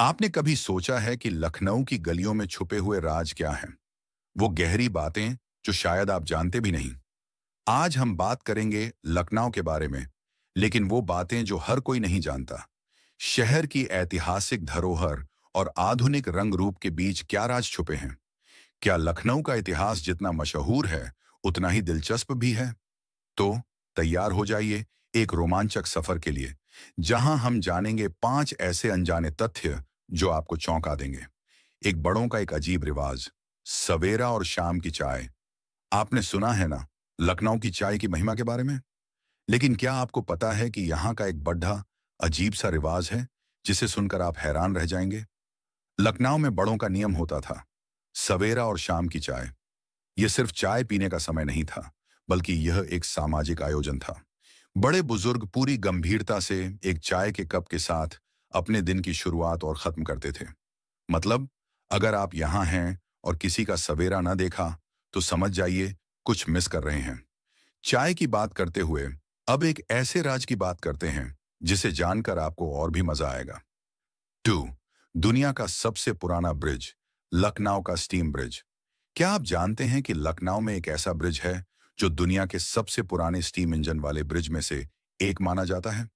आपने कभी सोचा है कि लखनऊ की गलियों में छुपे हुए राज क्या हैं? वो गहरी बातें जो शायद आप जानते भी नहीं। आज हम बात करेंगे लखनऊ के बारे में, लेकिन वो बातें जो हर कोई नहीं जानता। शहर की ऐतिहासिक धरोहर और आधुनिक रंग रूप के बीच क्या राज छुपे हैं? क्या लखनऊ का इतिहास जितना मशहूर है, उतना ही दिलचस्प भी है? तो तैयार हो जाइए एक रोमांचक सफर के लिए, जहां हम जानेंगे 5 ऐसे अनजाने तथ्य जो आपको चौंका देंगे। एक बड़ों का एक अजीब रिवाज, सवेरा और शाम की चाय। आपने सुना है ना लखनऊ की चाय की महिमा के बारे में? लेकिन क्या आपको पता है कि यहाँ का एक बड़ा अजीब सा रिवाज है जिसे सुनकर आप हैरान रह जाएंगे? लखनऊ में बड़ों का नियम होता था, सवेरा और शाम की चाय। यह सिर्फ चाय पीने का समय नहीं था, बल्कि यह एक सामाजिक आयोजन था। बड़े बुजुर्ग पूरी गंभीरता से एक चाय के कप के साथ अपने दिन की शुरुआत और खत्म करते थे। मतलब, अगर आप यहाँ हैं और किसी का सवेरा ना देखा, तो समझ जाइए कुछ मिस कर रहे हैं। चाय की बात करते हुए अब एक ऐसे राज की बात करते हैं जिसे जानकर आपको और भी मजा आएगा। 2. दुनिया का सबसे पुराना ब्रिज, लखनऊ का स्टीम ब्रिज। क्या आप जानते हैं कि लखनऊ में एक ऐसा ब्रिज है जो दुनिया के सबसे पुराने स्टीम इंजन वाले ब्रिज में से एक माना जाता है?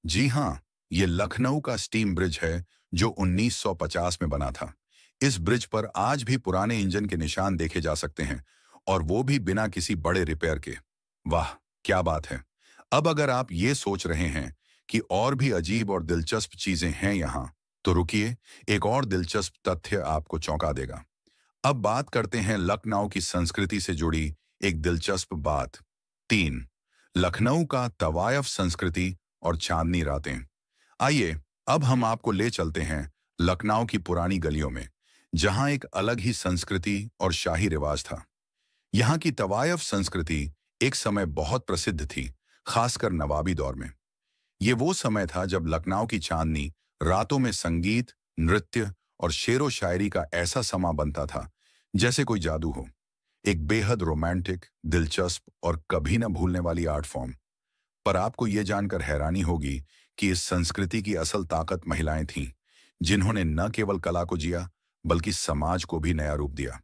जी हाँ, ये लखनऊ का स्टीम ब्रिज है जो 1950 में बना था। इस ब्रिज पर आज भी पुराने इंजन के निशान देखे जा सकते हैं, और वो भी बिना किसी बड़े रिपेयर के। वाह, क्या बात है! अब अगर आप ये सोच रहे हैं कि और भी अजीब और दिलचस्प चीजें हैं यहाँ, तो रुकिए, एक और दिलचस्प तथ्य आपको चौंका देगा। अब बात करते हैं लखनऊ की संस्कृति से जुड़ी एक दिलचस्प बात। 3. लखनऊ का तवायफ संस्कृति और चांदनी रातें। आइए, अब हम आपको ले चलते हैं लखनऊ की पुरानी गलियों में, जहां एक अलग ही संस्कृति और शाही रिवाज था। यहाँ की तवायफ संस्कृति एक समय बहुत प्रसिद्ध थी, खासकर नवाबी दौर में। ये वो समय था जब लखनऊ की चांदनी रातों में संगीत, नृत्य और शेरो शायरी का ऐसा समा बनता था जैसे कोई जादू हो। एक बेहद रोमांटिक, दिलचस्प और कभी न भूलने वाली आर्ट फॉर्म। पर आपको ये जानकर हैरानी होगी कि इस संस्कृति की असल ताकत महिलाएं थीं, जिन्होंने न केवल कला को जिया, बल्कि समाज को भी नया रूप दिया।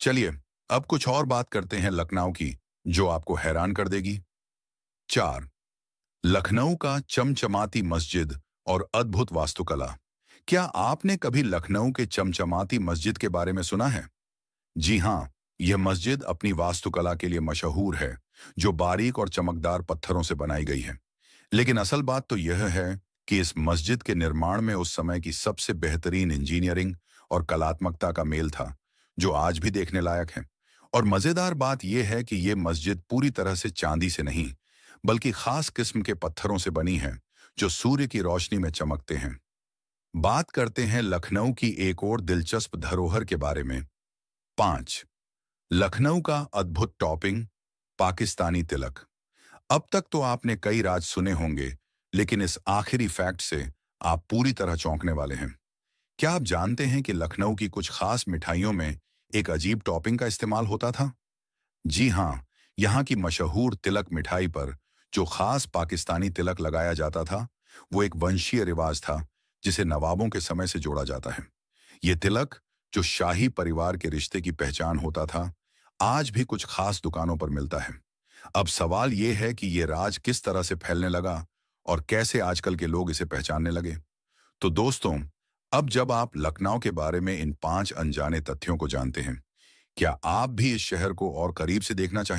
चलिए, अब कुछ और बात करते हैं लखनऊ की, जो आपको हैरान कर देगी। 4. लखनऊ का चमचमाती मस्जिद और अद्भुत वास्तुकला। क्या आपने कभी लखनऊ के चमचमाती मस्जिद के बारे में सुना है? जी हाँ, यह मस्जिद अपनी वास्तुकला के लिए मशहूर है, जो बारीक और चमकदार पत्थरों से बनाई गई है। लेकिन असल बात तो यह है कि इस मस्जिद के निर्माण में उस समय की सबसे बेहतरीन इंजीनियरिंग और कलात्मकता का मेल था, जो आज भी देखने लायक है। और मजेदार बात यह है कि यह मस्जिद पूरी तरह से चांदी से नहीं, बल्कि खास किस्म के पत्थरों से बनी है, जो सूर्य की रोशनी में चमकते हैं। बात करते हैं लखनऊ की एक और दिलचस्प धरोहर के बारे में। 5. लखनऊ का अद्भुत टॉपिंग, पाकिस्तानी तिलक। अब तक तो आपने कई राज सुने होंगे, लेकिन इस आखिरी फैक्ट से आप पूरी तरह चौंकने वाले हैं। क्या आप जानते हैं कि लखनऊ की कुछ खास मिठाइयों में एक अजीब टॉपिंग का इस्तेमाल होता था? जी हाँ, यहाँ की मशहूर तिलक मिठाई पर जो खास पाकिस्तानी तिलक लगाया जाता था, वो एक वंशीय रिवाज था जिसे नवाबों के समय से जोड़ा जाता है। ये तिलक, जो शाही परिवार के रिश्ते की पहचान होता था, आज भी कुछ खास दुकानों पर मिलता है। अब सवाल ये है कि ये राज किस तरह से फैलने लगा और कैसे आजकल के लोग इसे पहचानने लगे। तो दोस्तों, अब जब आप लखनऊ के बारे में इन 5 अनजाने तथ्यों को जानते हैं, क्या आप भी इस शहर को और करीब से देखना चाहें?